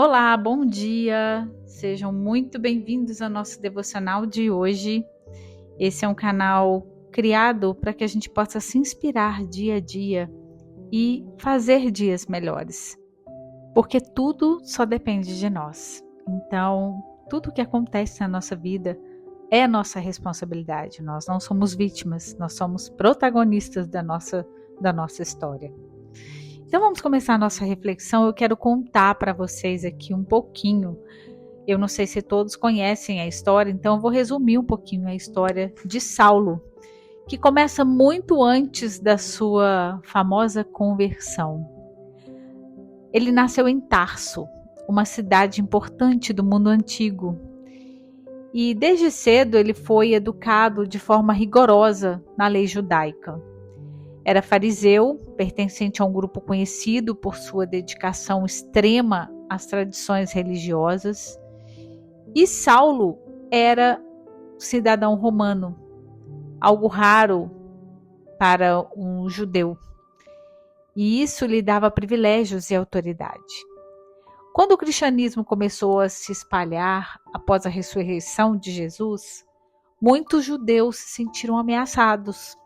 Olá, bom dia! Sejam muito bem-vindos ao nosso devocional de hoje. Esse é um canal criado para que a gente possa se inspirar dia a dia e fazer dias melhores, porque tudo só depende de nós. Então, tudo que acontece na nossa vida é nossa responsabilidade. Nós não somos vítimas, nós somos protagonistas da nossa história. Então vamos começar a nossa reflexão. Eu quero contar para vocês aqui um pouquinho. Eu não sei se todos conhecem a história, então eu vou resumir um pouquinho a história de Saulo, que começa muito antes da sua famosa conversão. Ele nasceu em Tarso, uma cidade importante do mundo antigo. E desde cedo ele foi educado de forma rigorosa na lei judaica. Era fariseu, pertencente a um grupo conhecido por sua dedicação extrema às tradições religiosas. E Saulo era cidadão romano, algo raro para um judeu. E isso lhe dava privilégios e autoridade. Quando o cristianismo começou a se espalhar após a ressurreição de Jesus, muitos judeus se sentiram ameaçados.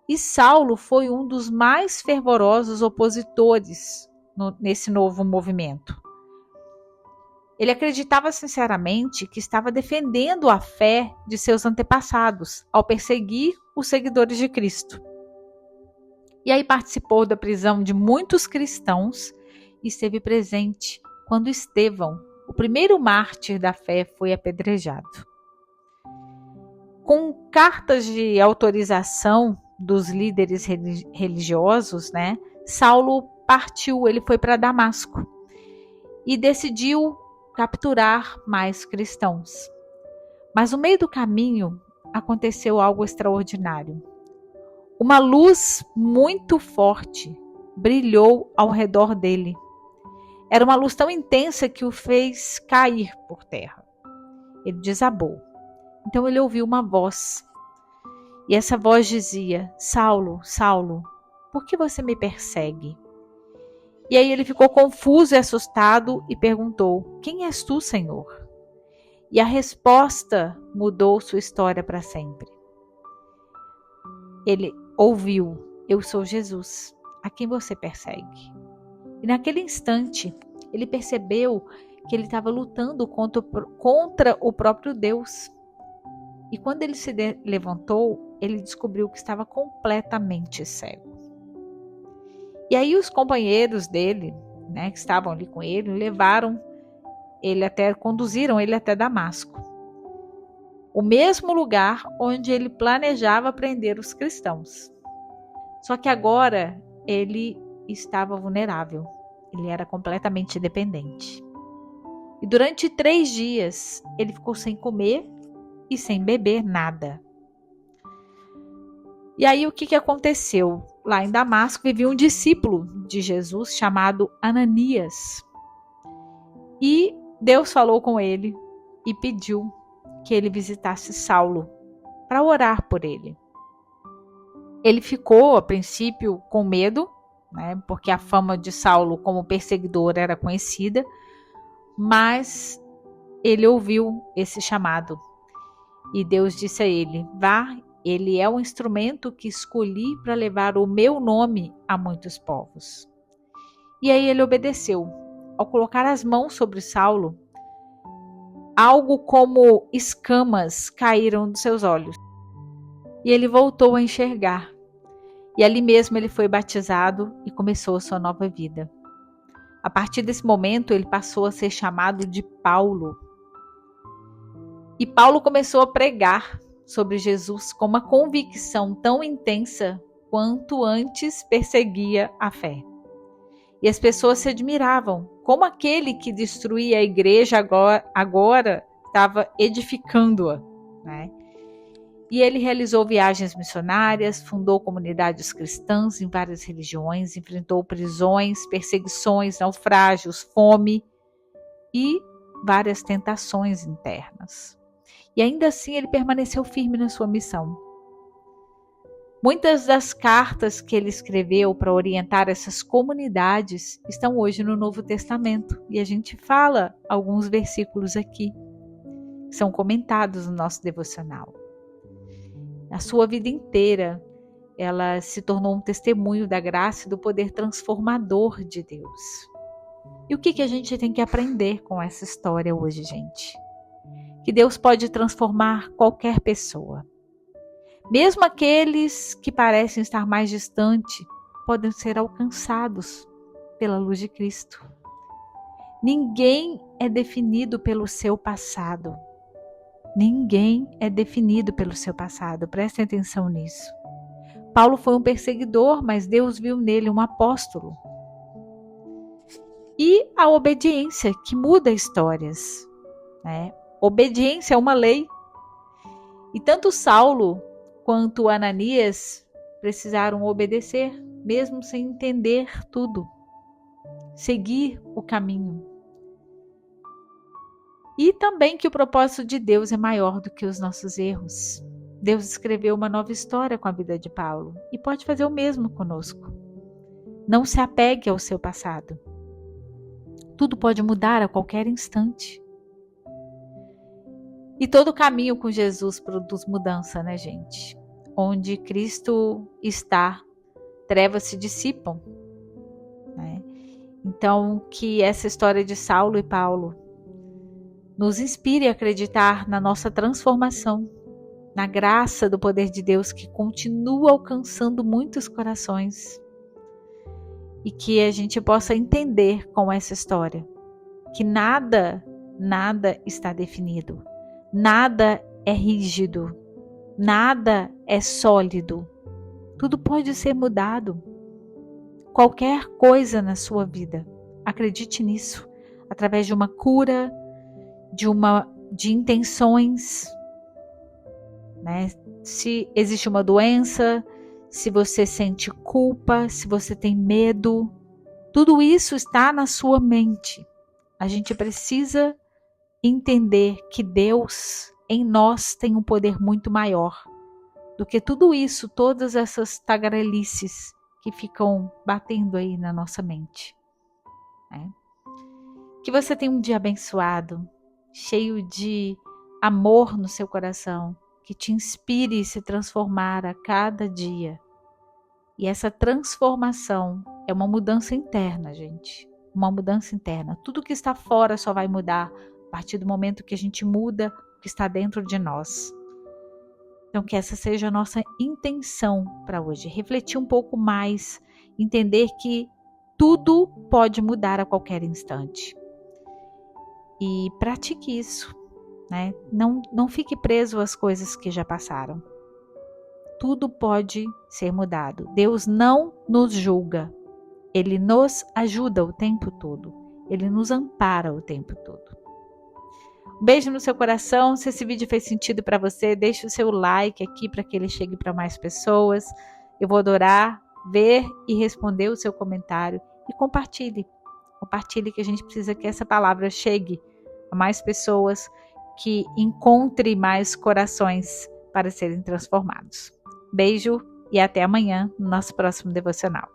E Saulo foi um dos mais fervorosos opositores nesse novo movimento. Ele acreditava sinceramente que estava defendendo a fé de seus antepassados ao perseguir os seguidores de Cristo. E aí participou da prisão de muitos cristãos e esteve presente quando Estevão, o primeiro mártir da fé, foi apedrejado. Com cartas de autorização dos líderes religiosos, Saulo partiu, ele foi para Damasco e decidiu capturar mais cristãos. Mas no meio do caminho aconteceu algo extraordinário. Uma luz muito forte brilhou ao redor dele. Era uma luz tão intensa que o fez cair por terra. Ele desabou. Então ele ouviu uma voz. E essa voz dizia: Saulo, Saulo, por que você me persegue? E aí ele ficou confuso e assustado e perguntou: Quem és tu, Senhor? E a resposta mudou sua história para sempre. Ele ouviu: Eu sou Jesus, a quem você persegue. E naquele instante ele percebeu que ele estava lutando contra o próprio Deus. E quando ele se levantou, ele descobriu que estava completamente cego. E aí os companheiros dele, que estavam ali com ele, conduziram ele até Damasco. O mesmo lugar onde ele planejava prender os cristãos. Só que agora ele estava vulnerável. Ele era completamente dependente. E durante 3 dias ele ficou sem comer e sem beber nada. E aí o que aconteceu? Lá em Damasco vivia um discípulo de Jesus chamado Ananias. E Deus falou com ele e pediu que ele visitasse Saulo para orar por ele. Ele ficou, a princípio, com medo, porque a fama de Saulo como perseguidor era conhecida, mas ele ouviu esse chamado. E Deus disse a ele: vá, ele é o instrumento que escolhi para levar o meu nome a muitos povos. E aí ele obedeceu. Ao colocar as mãos sobre Saulo, algo como escamas caíram dos seus olhos. E ele voltou a enxergar. E ali mesmo ele foi batizado e começou a sua nova vida. A partir desse momento ele passou a ser chamado de Paulo. E Paulo começou a pregar sobre Jesus com uma convicção tão intensa quanto antes perseguia a fé. E as pessoas se admiravam, como aquele que destruía a igreja agora estava edificando-a. E ele realizou viagens missionárias, fundou comunidades cristãs em várias religiões, enfrentou prisões, perseguições, naufrágios, fome e várias tentações internas. E ainda assim ele permaneceu firme na sua missão. Muitas das cartas que ele escreveu para orientar essas comunidades estão hoje no Novo Testamento. E a gente fala alguns versículos aqui, que são comentados no nosso devocional. A sua vida inteira, ela se tornou um testemunho da graça e do poder transformador de Deus. E o que a gente tem que aprender com essa história hoje, gente? Que Deus pode transformar qualquer pessoa. Mesmo aqueles que parecem estar mais distantes, podem ser alcançados pela luz de Cristo. Ninguém é definido pelo seu passado. Ninguém é definido pelo seu passado. Prestem atenção nisso. Paulo foi um perseguidor, mas Deus viu nele um apóstolo. E a obediência que muda histórias, né? Obediência é uma lei. E tanto Saulo quanto Ananias precisaram obedecer, mesmo sem entender tudo. Seguir o caminho. E também que o propósito de Deus é maior do que os nossos erros. Deus escreveu uma nova história com a vida de Paulo e pode fazer o mesmo conosco. Não se apegue ao seu passado. Tudo pode mudar a qualquer instante. E todo caminho com Jesus produz mudança, né, gente? Onde Cristo está, trevas se dissipam, né? Então, que essa história de Saulo e Paulo nos inspire a acreditar na nossa transformação, na graça do poder de Deus que continua alcançando muitos corações. E que a gente possa entender com essa história que nada está definido, nada é rígido, nada é sólido, tudo pode ser mudado. Qualquer coisa na sua vida, acredite nisso, através de uma cura, de intenções, né? Se existe uma doença, se você sente culpa, se você tem medo, tudo isso está na sua mente. A gente precisa entender que Deus em nós tem um poder muito maior do que tudo isso, todas essas tagarelices que ficam batendo aí na nossa mente, né? Que você tenha um dia abençoado, cheio de amor no seu coração, que te inspire a se transformar a cada dia. E essa transformação é uma mudança interna, gente. Uma mudança interna. Tudo que está fora só vai mudar a partir do momento que a gente muda o que está dentro de nós. Então, que essa seja a nossa intenção para hoje. Refletir um pouco mais, entender que tudo pode mudar a qualquer instante. E pratique isso, né? Não fique preso às coisas que já passaram. Tudo pode ser mudado. Deus não nos julga. Ele nos ajuda o tempo todo. Ele nos ampara o tempo todo. Um beijo no seu coração. Se esse vídeo fez sentido para você, deixe o seu like aqui para que ele chegue para mais pessoas. Eu vou adorar ver e responder o seu comentário. E compartilhe. Compartilhe, que a gente precisa que essa palavra chegue a mais pessoas, que encontre mais corações para serem transformados. Beijo e até amanhã no nosso próximo devocional.